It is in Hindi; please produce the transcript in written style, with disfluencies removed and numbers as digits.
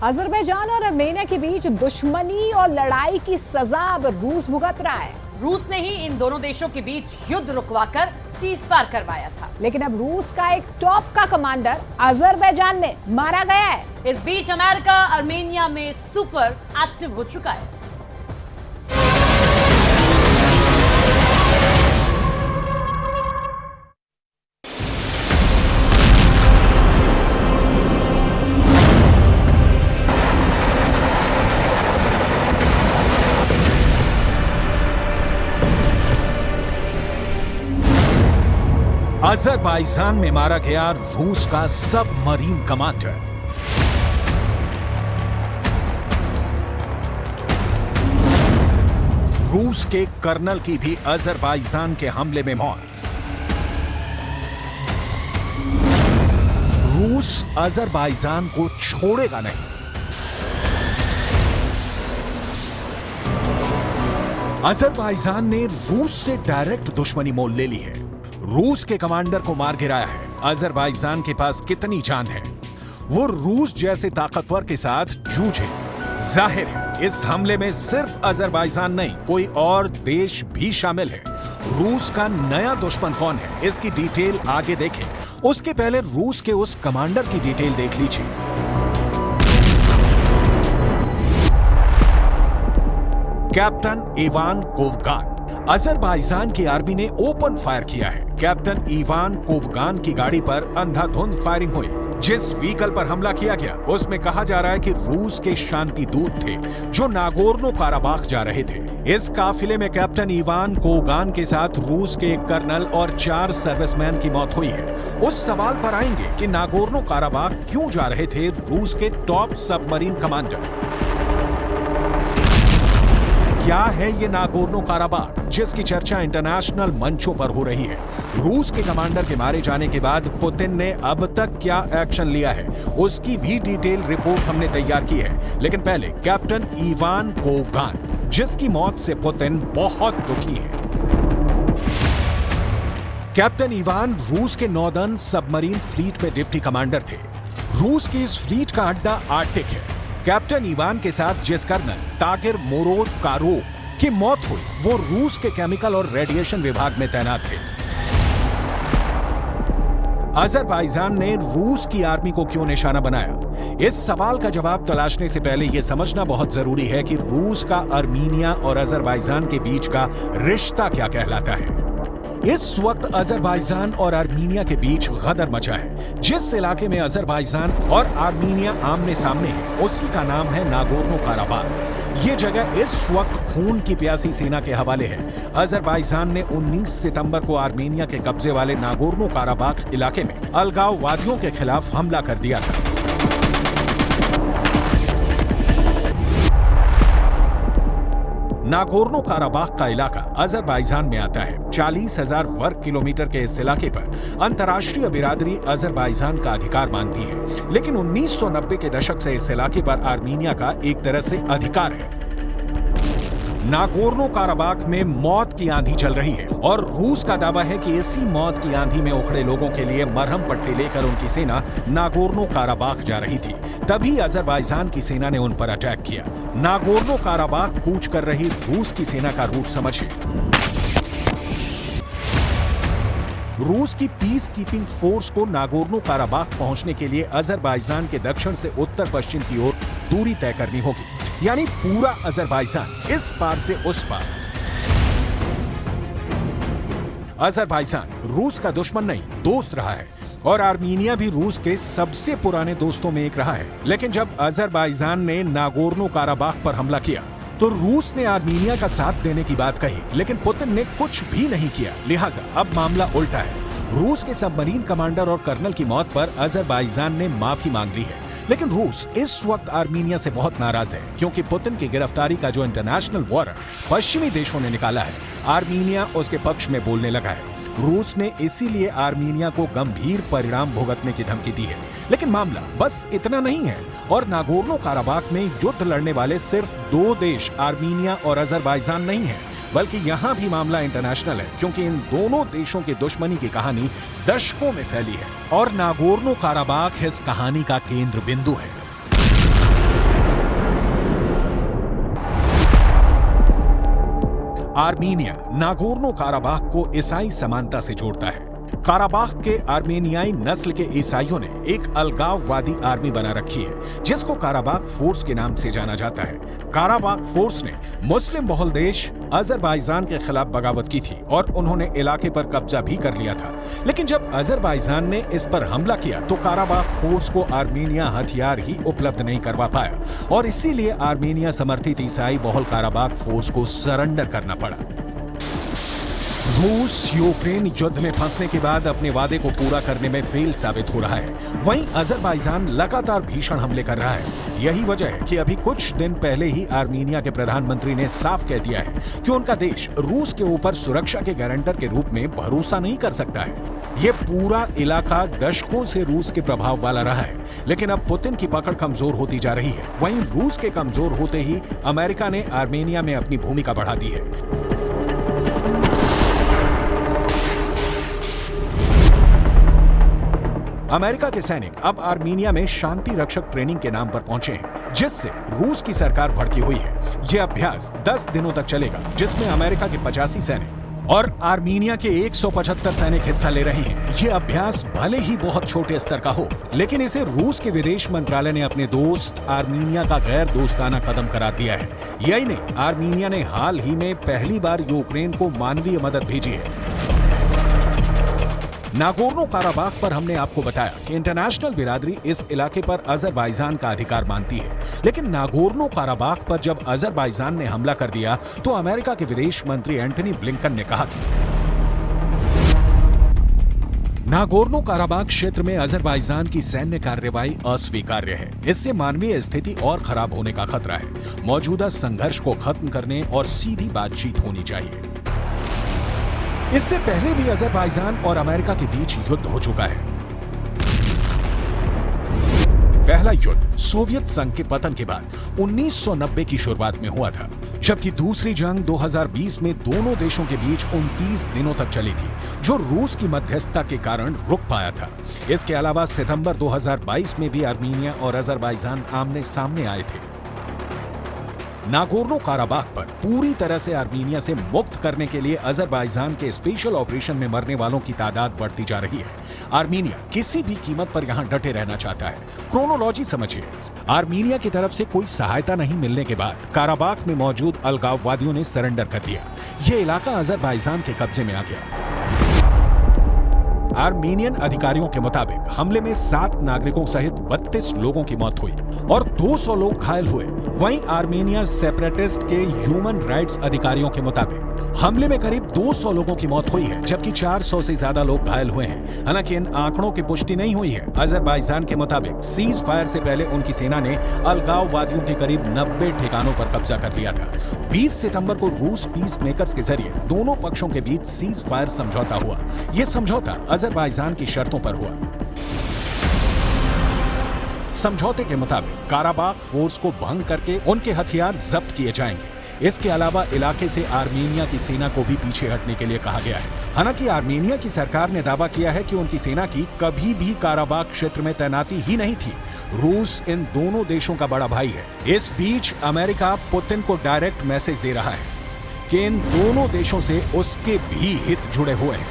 अजरबैजान और आर्मेनिया के बीच दुश्मनी और लड़ाई की सजा अब रूस भुगत रहा है। रूस ने ही इन दोनों देशों के बीच युद्ध रुकवाकर सीज फायर करवाया था। लेकिन अब रूस का एक टॉप का कमांडर अजरबैजान में मारा गया है। इस बीच अमेरिका आर्मेनिया में सुपर एक्टिव हो चुका है। अजरबैजान में मारा गया रूस का सबमरीन कमांडर। रूस के कर्नल की भी अजरबैजान के हमले में मौत। रूस अजरबैजान को छोड़ेगा नहीं। अजरबैजान ने रूस से डायरेक्ट दुश्मनी मोल ले ली है। रूस के कमांडर को मार गिराया है। अजरबैजान के पास कितनी जान है, वो रूस जैसे ताकतवर के साथ जूझे। जाहिर है इस हमले में सिर्फ अजरबैजान नहीं, कोई और देश भी शामिल है। रूस का नया दुश्मन कौन है, इसकी डिटेल आगे देखें। उसके पहले रूस के उस कमांडर की डिटेल देख लीजिए। Captain Ivan Kovgan. अजरबैजान की आर्मी ने ओपन फायर किया है। कैप्टन इवान कोवगान की गाड़ी पर अंधाधुंध फायरिंग हुई। जिस व्हीकल पर हमला किया गया उसमें कहा जा रहा है कि रूस के शांति दूत थे जो नागोर्नो काराबाख जा रहे थे। इस काफिले में कैप्टन इवान कोवगान के साथ रूस के एक कर्नल और 4 सर्विसमैन की मौत हुई है। उस सवाल पर आएंगे कि नागोर्नो काराबाख क्यों जा रहे थे रूस के टॉप सबमरीन कमांडर। क्या है ये नागोर्नो काराबाख जिसकी चर्चा इंटरनेशनल मंचों पर हो रही है। रूस के कमांडर के मारे जाने के बाद पुतिन ने अब तक क्या एक्शन लिया है, उसकी भी डिटेल रिपोर्ट हमने तैयार की है। लेकिन पहले कैप्टन इवान कोवगान, जिसकी मौत से पुतिन बहुत दुखी है। कैप्टन इवान रूस के नॉर्दर्न सबमरीन फ्लीट में डिप्टी कमांडर थे। रूस की इस फ्लीट का अड्डा आर्कटिक है। कैप्टन इवान के साथ जिस कर्नल तागिर मोरोकारोव की मौत हुई वो रूस के केमिकल और रेडिएशन विभाग में तैनात थे। अजरबैजान ने रूस की आर्मी को क्यों निशाना बनाया, इस सवाल का जवाब तलाशने से पहले यह समझना बहुत जरूरी है कि रूस का आर्मीनिया और अजरबैजान के बीच का रिश्ता क्या कहलाता है। इस वक्त अजरबैजान और आर्मीनिया के बीच गदर मचा है। जिस इलाके में अजरबैजान और आर्मीनिया आमने सामने है उसी का नाम है नागोर्नो काराबाख। ये जगह इस वक्त खून की प्यासी सेना के हवाले है। अजरबैजान ने 19 सितंबर को आर्मीनिया के कब्जे वाले नागोर्नो काराबाख इलाके में अलगाववादियों के खिलाफ हमला कर दिया था। नागोर्नो काराबाख का इलाका अजरबैजान में आता है। 40,000 वर्ग किलोमीटर के इस इलाके पर अंतर्राष्ट्रीय बिरादरी अजरबैजान का अधिकार मानती है, लेकिन 1990 के दशक से इस इलाके पर आर्मीनिया का एक तरह से अधिकार है। नागोर्नो काराबाख में मौत की आंधी चल रही है और रूस का दावा है कि इसी मौत की आंधी में उखड़े लोगों के लिए मरहम पट्टी लेकर उनकी सेना नागोर्नो काराबाख जा रही थी। तभी अजरबैजान की सेना ने उन पर अटैक किया। नागोर्नो काराबाख कूच कर रही रूस की सेना का रूट समझिए। रूस की पीस कीपिंग फोर्स को नागोर्नो काराबाख पहुंचने के लिए अजरबैजान के दक्षिण से उत्तर पश्चिम की ओर दूरी तय करनी होगी, यानी पूरा अजरबैजान इस पार से उस पार। अजरबैजान रूस का दुश्मन नहीं, दोस्त रहा है और आर्मीनिया भी रूस के सबसे पुराने दोस्तों में एक रहा है। लेकिन जब अजरबैजान ने नागोर्नो काराबाख पर हमला किया तो रूस ने आर्मीनिया का साथ देने की बात कही, लेकिन पुतिन ने कुछ भी नहीं किया। लिहाजा अब मामला उल्टा है। रूस के सबमरीन कमांडर और कर्नल की मौत पर अजरबैजान ने माफी मांग ली है, लेकिन रूस इस वक्त आर्मीनिया से बहुत नाराज है क्योंकि पुतिन की गिरफ्तारी का जो इंटरनेशनल वारंट पश्चिमी देशों ने निकाला है, आर्मीनिया उसके पक्ष में बोलने लगा है। रूस ने इसीलिए आर्मीनिया को गंभीर परिणाम भुगतने की धमकी दी है। लेकिन मामला बस इतना नहीं है और नागोर्नो काराबाख में युद्ध लड़ने वाले सिर्फ 2 देश आर्मीनिया और अजरबैजान नहीं है, बल्कि यहां भी मामला इंटरनेशनल है क्योंकि इन दोनों देशों की दुश्मनी की कहानी दशकों में फैली है और नागोर्नो काराबाख इस कहानी का केंद्र बिंदु है। आर्मीनिया नागोर्नो काराबाख को ईसाई समानता से जोड़ता है। काराबाख के आर्मेनियाई नस्ल के ईसाइयों ने एक अलगाववादी आर्मी बना रखी है जिसको काराबाख फोर्स के नाम से जाना जाता है। काराबाख फोर्स ने मुस्लिम बहुल देश अजरबैजान के खिलाफ बगावत की थी और उन्होंने इलाके पर कब्जा भी कर लिया था। लेकिन जब अजरबैजान ने इस पर हमला किया तो काराबाख फोर्स को आर्मेनिया हथियार ही उपलब्ध नहीं करवा पाया और इसीलिए आर्मेनिया समर्थित ईसाई बहुल काराबाख फोर्स को सरेंडर करना पड़ा। रूस यूक्रेन युद्ध में फंसने के बाद अपने वादे को पूरा करने में फेल साबित हो रहा है। वहीं अजरबैजान लगातार भीषण हमले कर रहा है। यही वजह है कि अभी कुछ दिन पहले ही आर्मीनिया के प्रधानमंत्री ने साफ कह दिया है कि उनका देश रूस के ऊपर सुरक्षा के गारंटर के रूप में भरोसा नहीं कर सकता है। ये पूरा इलाका दशकों से रूस के प्रभाव वाला रहा है, लेकिन अब पुतिन की पकड़ कमजोर होती जा रही है। वहीं रूस के कमजोर होते ही अमेरिका ने आर्मेनिया में अपनी भूमिका बढ़ा दी है। अमेरिका के सैनिक अब आर्मीनिया में शांति रक्षक ट्रेनिंग के नाम पर पहुंचे हैं, जिससे रूस की सरकार भड़की हुई है। यह अभ्यास 10 दिनों तक चलेगा, जिसमें अमेरिका के 85 सैनिक और आर्मीनिया के 175 सैनिक हिस्सा ले रहे हैं। यह अभ्यास भले ही बहुत छोटे स्तर का हो, लेकिन इसे रूस के विदेश मंत्रालय ने अपने दोस्त आर्मीनिया का गैर दोस्ताना कदम करार दिया है। यही नहीं, आर्मीनिया ने हाल ही में पहली बार यूक्रेन को मानवीय मदद भेजी है। नागोर्नो काराबाख पर हमने आपको बताया कि इंटरनेशनल बिरादरी इस इलाके पर अजरबैजान का अधिकार मानती है, लेकिन नागोर्नो काराबाख पर जब अजरबैजान ने हमला कर दिया तो अमेरिका के विदेश मंत्री एंटनी ब्लिंकन ने कहा कि नागोर्नो काराबाख क्षेत्र में अजरबैजान की सैन्य कार्रवाई अस्वीकार्य है। इससे मानवीय स्थिति और खराब होने का खतरा है। मौजूदा संघर्ष को खत्म करने और सीधी बातचीत होनी चाहिए। इससे पहले भी अजरबैजान और अमेरिका के बीच युद्ध हो चुका है। पहला युद्ध सोवियत संघ के पतन के बाद 1990 की शुरुआत में हुआ था, जबकि दूसरी जंग 2020 में दोनों देशों के बीच 29 दिनों तक चली थी, जो रूस की मध्यस्थता के कारण रुक पाया था। इसके अलावा सितंबर 2022 में भी आर्मीनिया और अजरबैजान आमने सामने आए थे। नागोर्नो काराबाख पर पूरी तरह से आर्मीनिया से मुक्त करने के लिए अजरबैजान के स्पेशल ऑपरेशन में मरने वालों की तादाद बढ़ती जा रही है। आर्मीनिया किसी भी कीमत पर यहां डटे रहना चाहता है। क्रोनोलॉजी समझिए। आर्मीनिया की तरफ से कोई सहायता नहीं मिलने के बाद काराबाख में मौजूद अलगाववादियों ने सरेंडर कर दिया। यह इलाका अजरबैजान के कब्जे में आ गया। आर्मीनियन अधिकारियों के मुताबिक हमले में 7 नागरिकों सहित 32 लोगों की मौत हुई और 200 लोग घायल हुए। वहीं आर्मेनिया सेपरेटिस्ट के ह्यूमन राइट्स अधिकारियों के मुताबिक हमले में करीब 200 लोगों की मौत हुई है, जबकि 400 से ज्यादा लोग घायल हुए हैं। हालांकि इन आंकड़ों की पुष्टि नहीं हुई है। अजरबैजान के मुताबिक सीज फायर से पहले उनकी सेना ने अलगाववादियों के करीब 90 ठिकानों पर कब्जा कर लिया था। 20 सितंबर को रूस पीस मेकर्स के जरिए दोनों पक्षों के बीच सीज फायर समझौता हुआ। यह समझौता अजरबैजान की शर्तों पर हुआ। समझौते के मुताबिक काराबाख फोर्स को भंग करके उनके हथियार जब्त किए जाएंगे। इसके अलावा इलाके से आर्मेनिया की सेना को भी पीछे हटने के लिए कहा गया है। हालांकि आर्मेनिया की सरकार ने दावा किया है कि उनकी सेना की कभी भी काराबाख क्षेत्र में तैनाती ही नहीं थी। रूस इन दोनों देशों का बड़ा भाई है। इस बीच अमेरिका पुतिन को डायरेक्ट मैसेज दे रहा है कि इन दोनों देशों से उसके भी हित जुड़े हुए हैं।